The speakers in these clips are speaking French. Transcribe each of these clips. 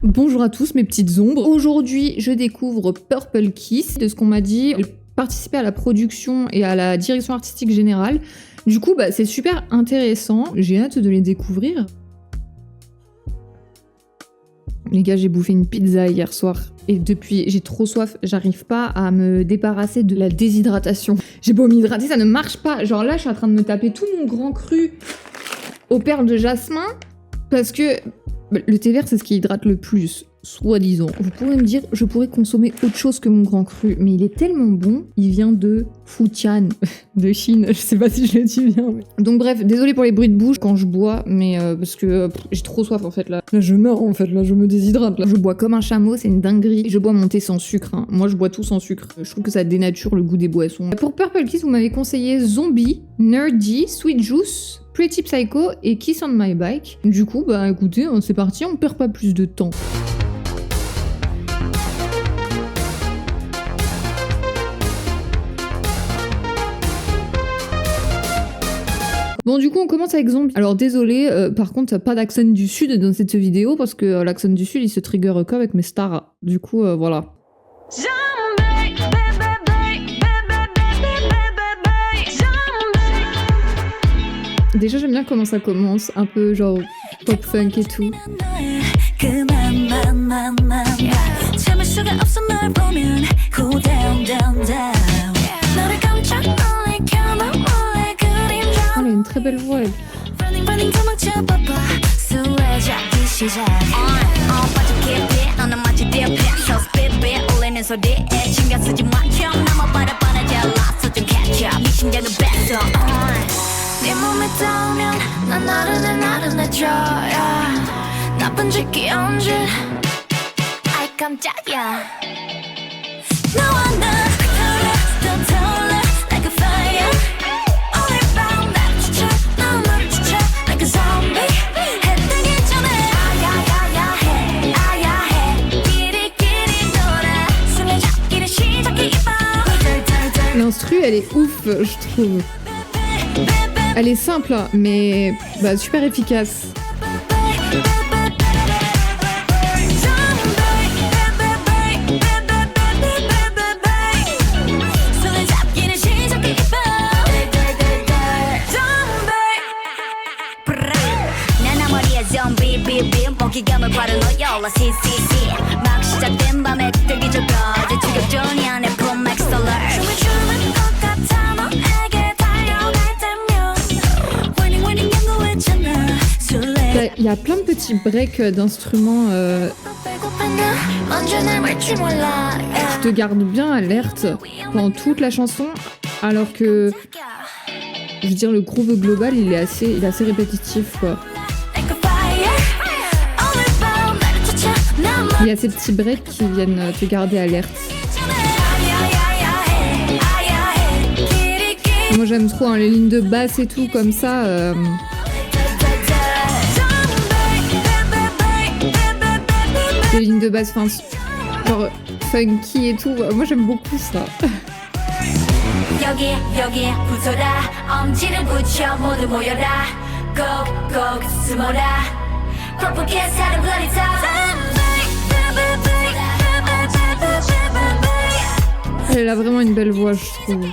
Bonjour à tous mes petites ombres. Aujourd'hui, je découvre Purple Kiss. De ce qu'on m'a dit, elle participait à la production et à la direction artistique générale. Du coup, c'est super intéressant. J'ai hâte de les découvrir. Les gars, j'ai bouffé une pizza hier soir. Et depuis, j'ai trop soif. J'arrive pas à me débarrasser de la déshydratation. J'ai beau m'hydrater, ça ne marche pas. Genre là, je suis en train de me taper tout mon grand cru aux perles de jasmin. Parce que le thé vert, c'est ce qui hydrate le plus, soi-disant. Vous pourrez me dire, je pourrais consommer autre chose que mon grand cru, mais il est tellement bon, il vient de Futian, de Chine, je sais pas si je le dis bien. Mais... Donc bref, désolé pour les bruits de bouche quand je bois, mais parce que j'ai trop soif en fait là. Là je meurs en fait, là je me déshydrate là. Je bois comme un chameau, c'est une dinguerie. Je bois mon thé sans sucre, hein. Moi je bois tout sans sucre. Je trouve que ça dénature le goût des boissons. Pour Purple Kiss, vous m'avez conseillé Zombie, Nerdy, Sweet Juice, Pretty Psycho et Kiss on My Bike. Du coup, écoutez, c'est parti, on perd pas plus de temps. Bon, du coup, on commence avec Zombie. Alors, désolé, par contre, pas d'accent du Sud dans cette vidéo parce que l'accent du Sud, il se trigger qu'avec mes stars. Du coup, voilà. Déjà, j'aime bien comment ça commence, un peu genre pop funk et tout. Elle a une très belle voix, elle. 네 몸에 닿으면 난 나른해져야 나쁜 짓 귀여운 짓 아이 깜짝이야 너와 나 더 타올라 like a fire 오늘 밤 나를 지쳐 난 너를 지쳐 like a zombie 해 뜨기 전에 아야야야해 아야해 끼리끼리 놀아 술래잡기를 시작해봐 L'instru, elle est ouf, je trouve. Elle est simple, mais super efficace. Il y a plein de petits breaks d'instruments qui te gardent bien alerte pendant toute la chanson, alors que, je veux dire, le groove global, il est assez répétitif, quoi. Il y a ces petits breaks qui viennent te garder alerte. Moi, j'aime trop les lignes de basse et tout, comme ça... Les lignes de basse, genre funky et tout, moi j'aime beaucoup ça. Elle a vraiment une belle voix, je trouve.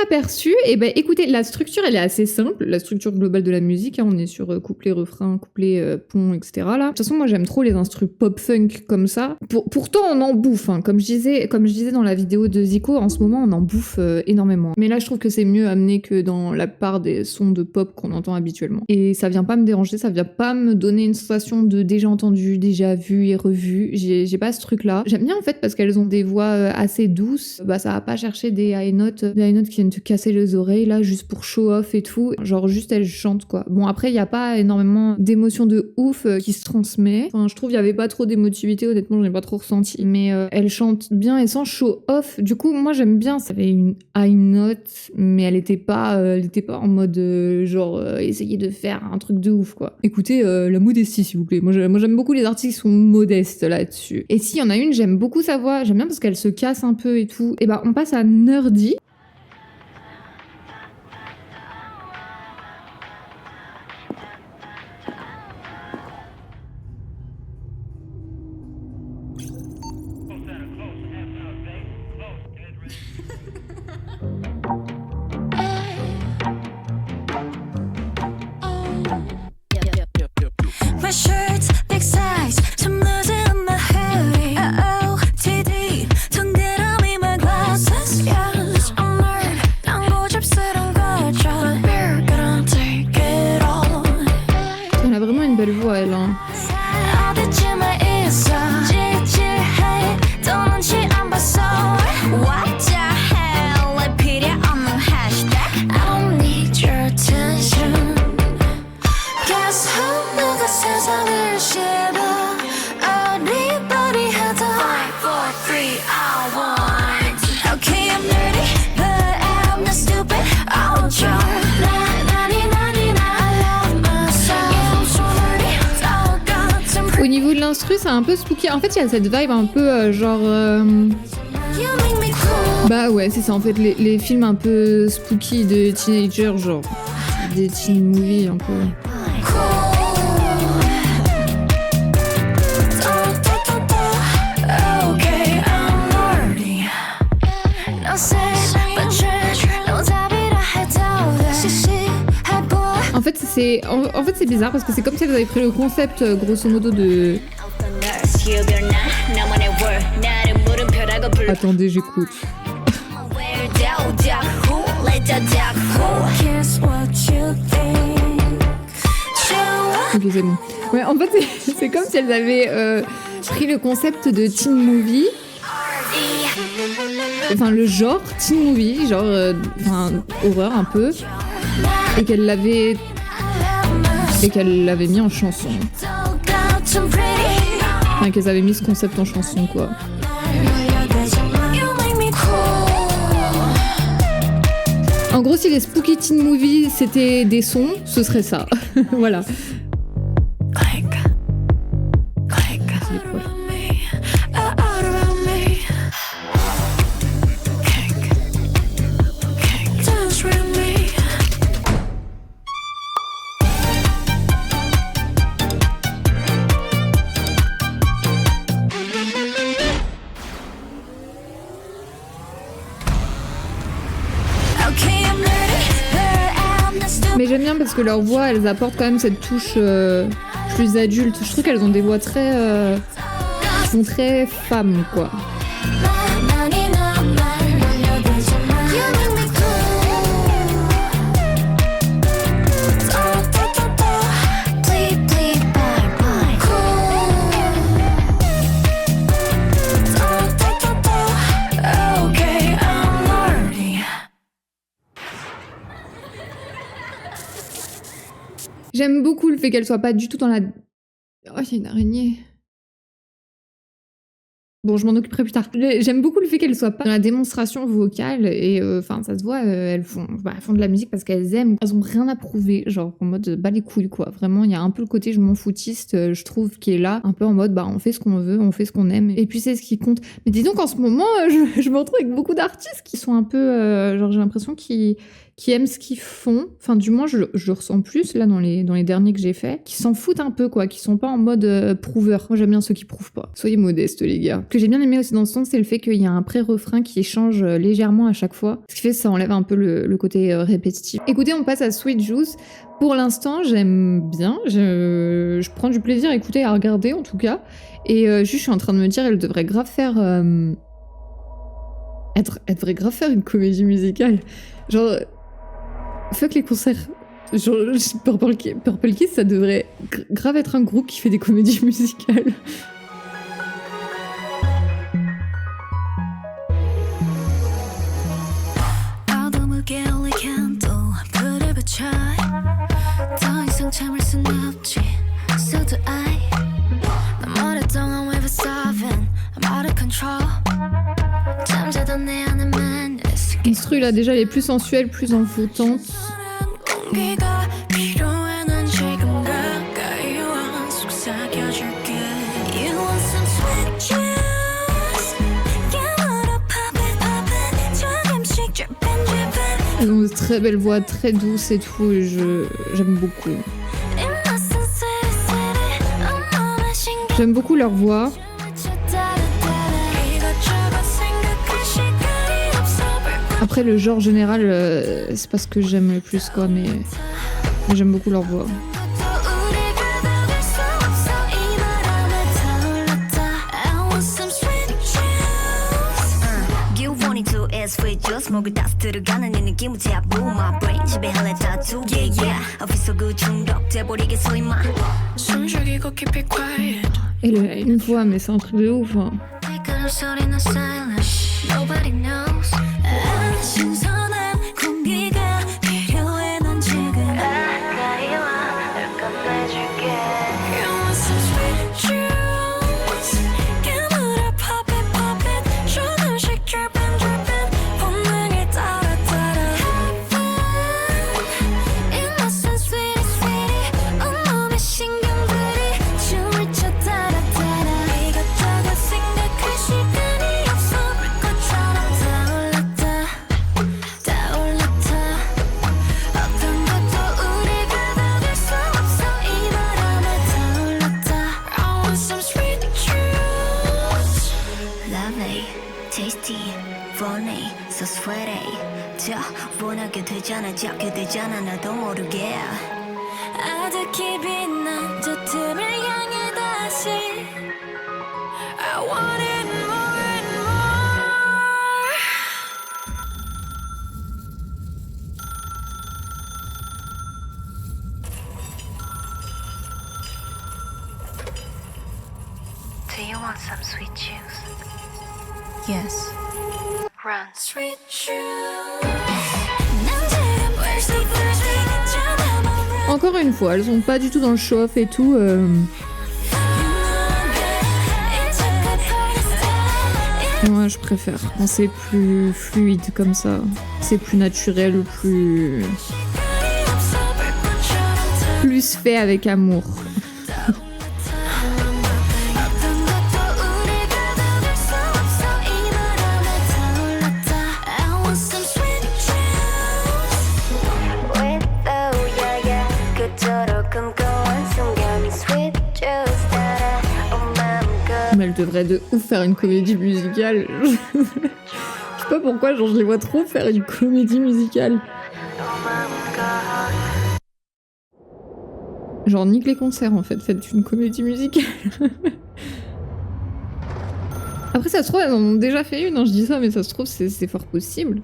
aperçu, et ben écoutez, la structure elle est assez simple, la structure globale de la musique, hein, on est sur couplet, refrain, couplet, pont, etc. Là. De toute façon, moi j'aime trop les instrus pop-funk comme ça. Pourtant, on en bouffe, hein. Comme je disais dans la vidéo de Zico, en ce moment on en bouffe énormément. Mais là, je trouve que c'est mieux amené que dans la part des sons de pop qu'on entend habituellement. Et ça vient pas me déranger, ça vient pas me donner une sensation de déjà entendu, déjà vu et revu. J'ai pas ce truc-là. J'aime bien en fait parce qu'elles ont des voix assez douces. Bah ça va pas chercher des high notes qui viennent te casser les oreilles là juste pour show off et tout. Genre juste elles chantent quoi. Bon après il y a pas énormément d'émotions de ouf qui se transmet. Enfin je trouve il y avait pas trop d'émotivité, honnêtement j'en ai pas trop ressenti. Mais elles chantent bien et sans show off. Du coup moi j'aime bien. Ça avait une high note mais elle était pas en mode essayer de faire un truc de ouf quoi. Écoutez la modestie s'il vous plaît. Moi j'aime beaucoup les artistes qui sont modestes là-dessus. Et s'il y en a une, j'aime beaucoup sa voix, j'aime bien parce qu'elle se casse un peu et tout. Et bah on passe à Nerdy. My shirt's big size, some losing in my hoodie. OOTD, 동그라미 my glasses. Yes, I'm nerd, 난 고집스러운 거죠. But we're gonna take it all. Elle a vraiment une belle voix elle hein. 어디쯤에 있어 찌질해 또 눈치 안 봤어. What the hell 왜 필요 없는 hashtag. I don't need your attention. Guess who 누가 세상을 씹어 어리버리 하다 5, 4, 3, I want. Okay I'm nerdy but I'm not stupid. I want your I love myself. Yeah I'm so nerdy 똑같은 Au niveau de l'instru, c'est un peu spooky. En fait, il y a cette vibe un peu You make me cool. Bah ouais, c'est ça en fait, les films un peu spooky de teenagers, genre des teen movies un peu. Okay, I'm nerdy. No sex, but trash. No 답이라 해도 돼. 시시해보여. En fait, c'est bizarre parce que c'est comme si elles avaient pris le concept grosso modo de. Attendez, j'écoute. Guess what you think. Ok, c'est bon. Ouais, en fait, c'est comme si elles avaient pris le concept de teen movie, enfin le genre teen movie, genre horreur un peu, et qu'elles l'avaient mis en chanson. Enfin, qu'elles avaient mis ce concept en chanson, quoi. En gros, si les spooky teen movies c'était des sons, ce serait ça. Voilà. C'est des proches. Mais j'aime bien parce que leurs voix, elles apportent quand même cette touche plus adulte. Je trouve qu'elles ont des voix très... sont très femmes, quoi. J'aime beaucoup le fait qu'elle soit pas du tout dans la... Oh, il y a une araignée. Bon, je m'en occuperai plus tard. J'aime beaucoup le fait qu'elles soient pas dans la démonstration vocale et enfin ça se voit, elles font de la musique parce qu'elles aiment. Elles ont rien à prouver, genre en mode bah les couilles quoi. Vraiment, il y a un peu le côté je m'en foutiste, je trouve, qui est là, un peu en mode bah on fait ce qu'on veut, on fait ce qu'on aime et puis c'est ce qui compte. Mais dis donc en ce moment, je me retrouve avec beaucoup d'artistes qui sont un peu genre j'ai l'impression qu'ils aiment ce qu'ils font, enfin du moins je le ressens plus là dans les derniers que j'ai faits, qui s'en foutent un peu quoi, qui sont pas en mode prouveur. Moi j'aime bien ceux qui prouvent pas. Soyez modestes les gars. que j'ai bien aimé aussi dans ce son, c'est le fait qu'il y a un pré-refrain qui change légèrement à chaque fois. Ce qui fait que ça enlève un peu le côté répétitif. Écoutez, on passe à Sweet Juice. Pour l'instant, j'aime bien. Je prends du plaisir à écouter, à regarder en tout cas. Et juste, je suis en train de me dire, elle devrait grave faire... Elle devrait grave faire une comédie musicale. Genre... Fuck les concerts. Genre, Purple Kiss, ça devrait grave être un groupe qui fait des comédies musicales. L'instru là déjà elle est plus sensuelle, plus envoûtante. Elles ont une très belle voix, très douce et tout, et j'aime beaucoup. J'aime beaucoup leur voix. Après le genre général, c'est pas ce que j'aime le plus quoi, mais j'aime beaucoup leur voix. sweet juice 목을 따스들어가는 이 느낌은 taboo my brain 지배할래 tattoo yeah yeah 어디서 그 중독돼 버리겠어 임마 숨쉬기고 keep it quiet Elle a une voix mais c'est un truc de ouf hein. 소리나 silent nobody knows 신선한 공기가 필요해 난 지금 가까이 와 널 건네줄게 You want some sweet juice 깨물어 pop it pop it 조금씩 dripping dripping 본능을 따라 따라 innocent sweetie sweetie 온몸의 신경들이 춤을 춰 따라 따라 이것저것 생각할 시간이 없어 불꽃처럼 타올랐다 타올랐다 어떤 것도 우리가 막을 수 없어 이 바람에 타올랐다 I want some sweet juice Lovely, tasty, funny, so sweaty 저 원하게 되잖아 잡게 되잖아 나도 모르게 아득히 빛난 저 틈을 향해 다시 I want it more and more Do you want some sweet juice? Yes. Run. Sweet juice. 난 지금 벌써 thirsty. 잡아봐. Encore une fois, elles sont pas du tout dans le show-off et tout. Moi, je préfère quand c'est plus fluide comme ça. C'est plus naturel, plus fait avec amour. Mais elle devrait de ouf faire une comédie musicale. Je sais pas pourquoi, genre je les vois trop faire une comédie musicale. Genre nique les concerts en fait, faites une comédie musicale. Après ça se trouve, elles en ont déjà fait une, hein, je dis ça, mais ça se trouve c'est fort possible.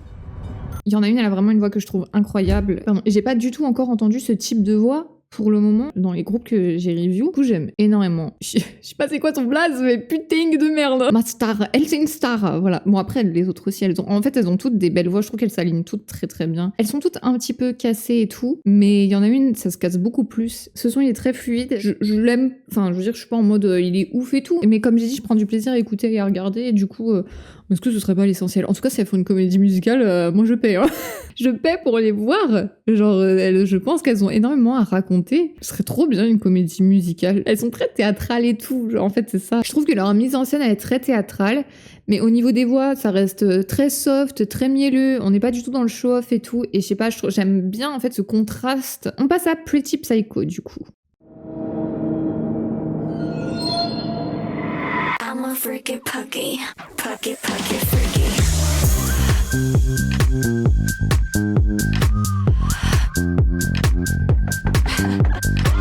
Il y en a une, elle a vraiment une voix que je trouve incroyable. Pardon, et j'ai pas du tout encore entendu ce type de voix. Pour le moment, dans les groupes que j'ai review, du coup j'aime énormément. Je sais pas c'est quoi ton blaze, mais putain de merde. Ma star, elle c'est une star, voilà. Bon après les autres aussi, elles ont toutes des belles voix. Je trouve qu'elles s'alignent toutes très très bien. Elles sont toutes un petit peu cassées et tout, mais il y en a une, ça se casse beaucoup plus. Ce son il est très fluide. Je l'aime. Enfin, je veux dire, je suis pas en mode il est ouf et tout. Mais comme j'ai dit, je prends du plaisir à écouter et à regarder. Et du coup, est-ce que ce serait pas l'essentiel? En tout cas, si elles font une comédie musicale, moi je paie. Hein. Je paie pour les voir. Genre, je pense qu'elles ont énormément à raconter. Ce serait trop bien une comédie musicale. Elles sont très théâtrales et tout. Genre, en fait, c'est ça. Je trouve que leur mise en scène, elle est très théâtrale. Mais au niveau des voix, ça reste très soft, très mielleux. On n'est pas du tout dans le show-off et tout. Et je sais pas, j'aime bien en fait ce contraste. On passe à Pretty Psycho du coup. I'm a freaky puggy, puggy, puggy, freaky.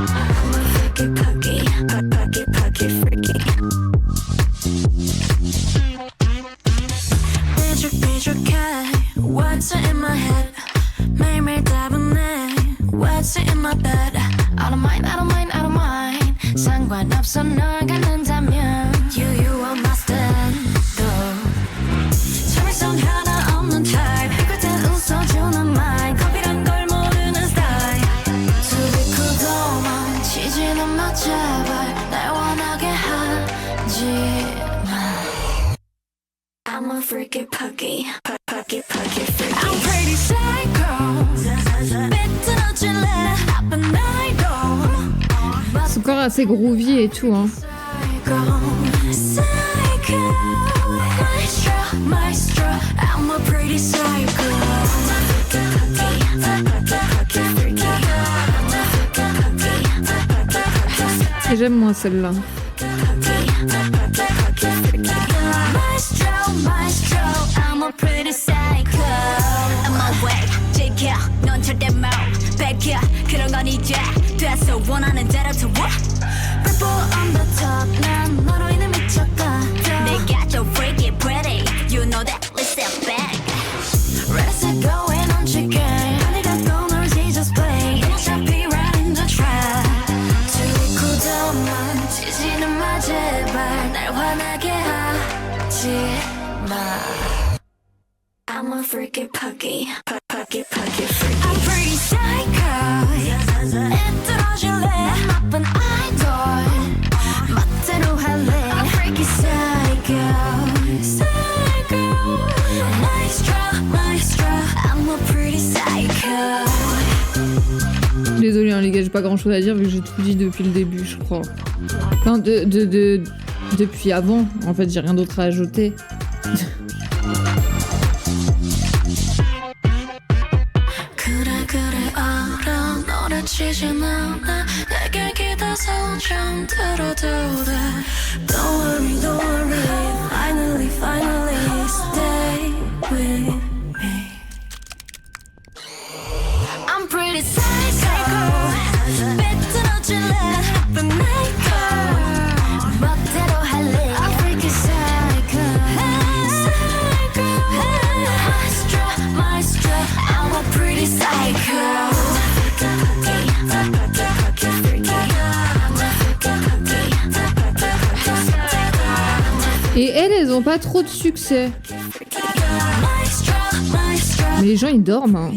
I'm a freaky puggy, puggy, puggy, freaky. 삐죽삐죽해, what's in my head? 매일매일 따분해, what's in my bed? I don't mind, I don't mind, I don't mind. 상관없어 널 갖는다면 you are my stand. 참을성 하나 없는 type. 그땐 웃어주는 말. 커피란 걸 모르는 스타일. To be cool 도망치지는 마 제발. 날 원하게 하지 마. I'm a freaky puggy, puggy, puggy, freaky. I'm pretty psycho. 삐뚤어질래 나쁜 나이도. C'est encore assez groovy et tout, hein. Psycho, maestro, maestro. I'm a pretty psycho. Et j'aime moins celle-là. Maestro, maestro. I'm a pretty psycho. I'm my way, 지켜. 넌 절대 못 뺏겨. 그런 건 이제 됐어. 원하는 대로 더 와. Purple on the top. 난 너로 인해 미쳤다. 내가 더 freaky pretty. You know that. Let's step back. Ready set going on chicken. 빨리 갖고 놀지 just play. 그냥 잡히 right in the trap. 두고도만 지지는 마 제발. 날 화나게 하지 마. I'm a freaky puggy, puggy, puggy, freaky. I'm pretty psycho. 삐뚤어질래 나쁜 아이돌. 멋대로 할래. I'm freaky psycho, psycho. Maestro, maestro. I'm a pretty psycho. Désolée, hein, les gars, j'ai pas grand chose à dire vu que j'ai tout dit depuis le début, je crois. Enfin, depuis avant, en fait, j'ai rien d'autre à ajouter. 그래 그래 알아 노래치진 않아 내게 기대서 좀 들어도 돼 Don't worry don't worry Finally finally stay with me I'm pretty psycho 삐뚤어질래 나쁜 아이고 멋대로 할래 I'm freaky psycho psycho Maestro maestro I'm a pretty psycho Et elles ont pas trop de succès. Mais les gens, ils dorment, hein.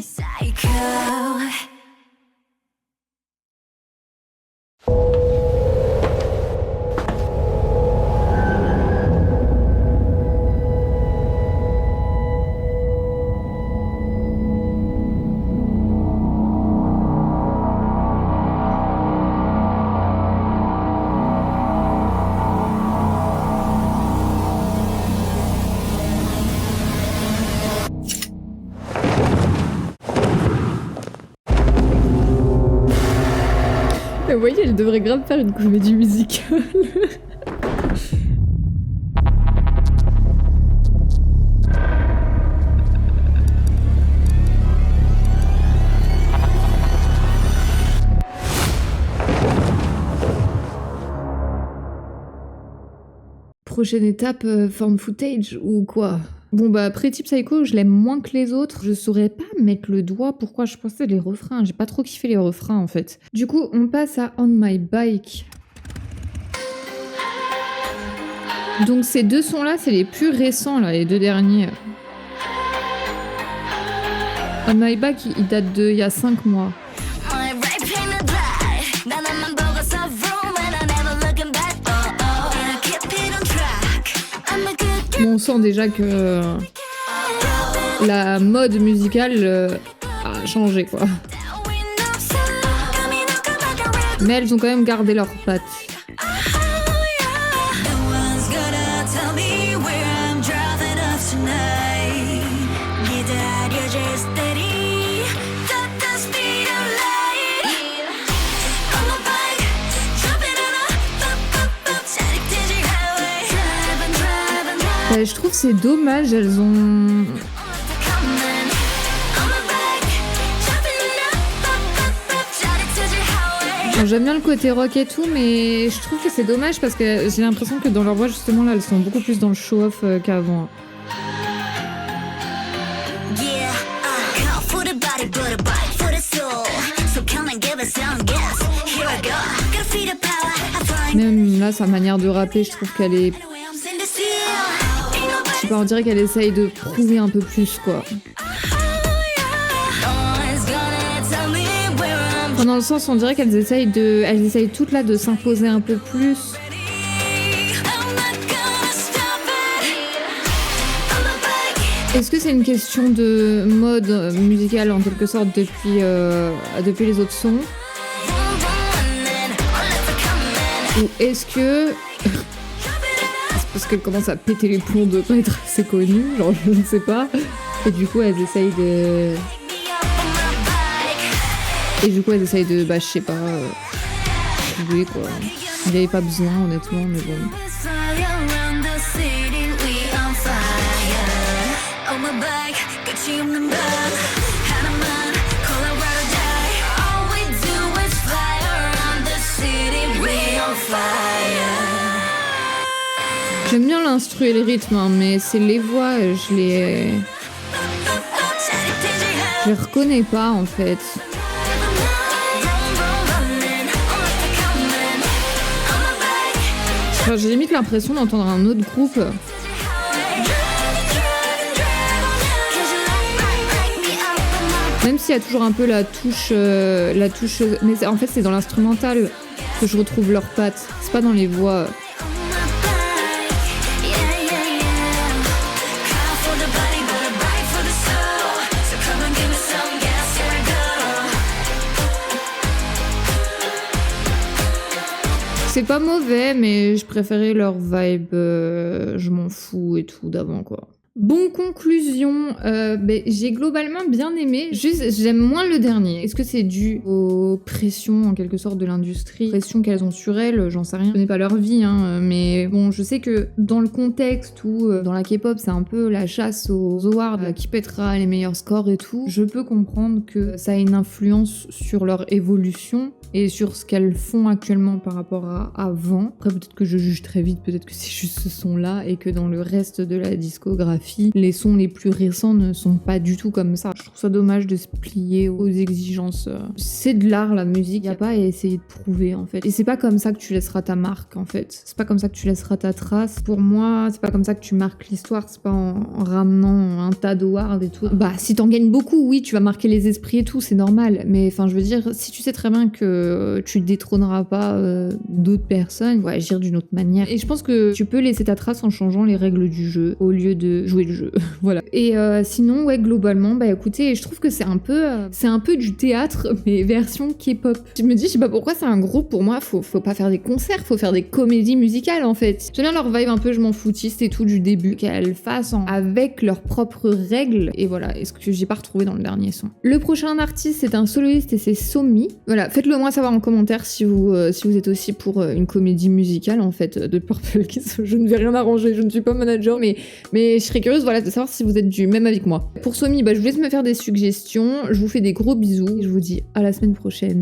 Vous voyez, elle devrait grave faire une comédie musicale. Prochaine étape, form footage ou quoi? Bon bah Pretty Psycho, je l'aime moins que les autres. Je saurais pas mettre le doigt pourquoi je pensais les refrains. J'ai pas trop kiffé les refrains en fait. Du coup, on passe à On My Bike. Donc ces deux sons-là, c'est les plus récents, là, les deux derniers. On My Bike, il date d'il y a 5 mois. Bon, on sent déjà que la mode musicale a changé, quoi. Mais elles ont quand même gardé leurs pattes. Je trouve c'est dommage, elles ont... Bon, j'aime bien le côté rock et tout, mais je trouve que c'est dommage parce que j'ai l'impression que dans leur voix, justement, là, elles sont beaucoup plus dans le show-off qu'avant. Même là, sa manière de rapper, je trouve qu'elle est... Je sais pas, on dirait qu'elle essaye de prouver un peu plus, quoi. Enfin, dans le sens, on dirait qu'elles essayent toutes là de s'imposer un peu plus. Est-ce que c'est une question de mode musical en quelque sorte depuis les autres sons? Ou est-ce que... c'est parce qu'elle commence à péter les plombs de pas être assez connue, genre je ne sais pas. Et du coup elles essayent de... bah je sais pas... jouer quoi. Il n'y avait pas besoin honnêtement, mais bon. J'aime bien l'instru et le rythme, hein, mais c'est les voix, je les reconnais pas en fait. Enfin, j'ai limite l'impression d'entendre un autre groupe. Même s'il y a toujours un peu la touche, mais en fait c'est dans l'instrumental que je retrouve leurs pattes. C'est pas dans les voix. C'est pas mauvais, mais je préférais leur vibe, je m'en fous et tout d'avant quoi. Bon, conclusion, j'ai globalement bien aimé, juste j'aime moins le dernier. Est-ce que c'est dû aux pressions en quelque sorte de l'industrie, pressions qu'elles ont sur elles, j'en sais rien. Je connais pas leur vie, hein, mais bon, je sais que dans le contexte où dans la K-pop c'est un peu la chasse aux awards, qui pètera les meilleurs scores et tout, je peux comprendre que ça a une influence sur leur évolution et sur ce qu'elles font actuellement par rapport à avant. Après peut-être que je juge très vite, peut-être que c'est juste ce son-là et que dans le reste de la discographie, les sons les plus récents ne sont pas du tout comme ça. Je trouve ça dommage de se plier aux exigences. C'est de l'art la musique, y a pas à essayer de prouver en fait. Et c'est pas comme ça que tu laisseras ta marque en fait. C'est pas comme ça que tu laisseras ta trace. Pour moi, c'est pas comme ça que tu marques l'histoire, c'est pas en ramenant un tas d'awards et tout. Bah si t'en gagnes beaucoup, oui, tu vas marquer les esprits et tout, c'est normal. Mais enfin je veux dire, si tu sais très bien que tu détrôneras pas d'autres personnes, ouais, agir d'une autre manière. Et je pense que tu peux laisser ta trace en changeant les règles du jeu au lieu de jouer le jeu. Voilà. Et sinon, ouais, globalement, bah écoutez, je trouve que c'est un peu du théâtre, mais version K-pop. Je me dis, je sais pas pourquoi c'est un groupe, pour moi, faut pas faire des concerts, faut faire des comédies musicales en fait. J'aime bien leur vibe un peu, je m'en foutiste et tout du début, qu'elles fassent avec leurs propres règles. Et voilà, est-ce que j'ai pas retrouvé dans le dernier son. Le prochain artiste, c'est un soloiste et c'est Somi. Voilà, faites-le moi savoir en commentaire si vous êtes aussi pour une comédie musicale en fait de Purple Kiss. Je ne vais rien arranger, je ne suis pas manager, mais je serais curieuse voilà, de savoir si vous êtes du même avec moi. Pour Somi, bah, je vous laisse me faire des suggestions, je vous fais des gros bisous et je vous dis à la semaine prochaine.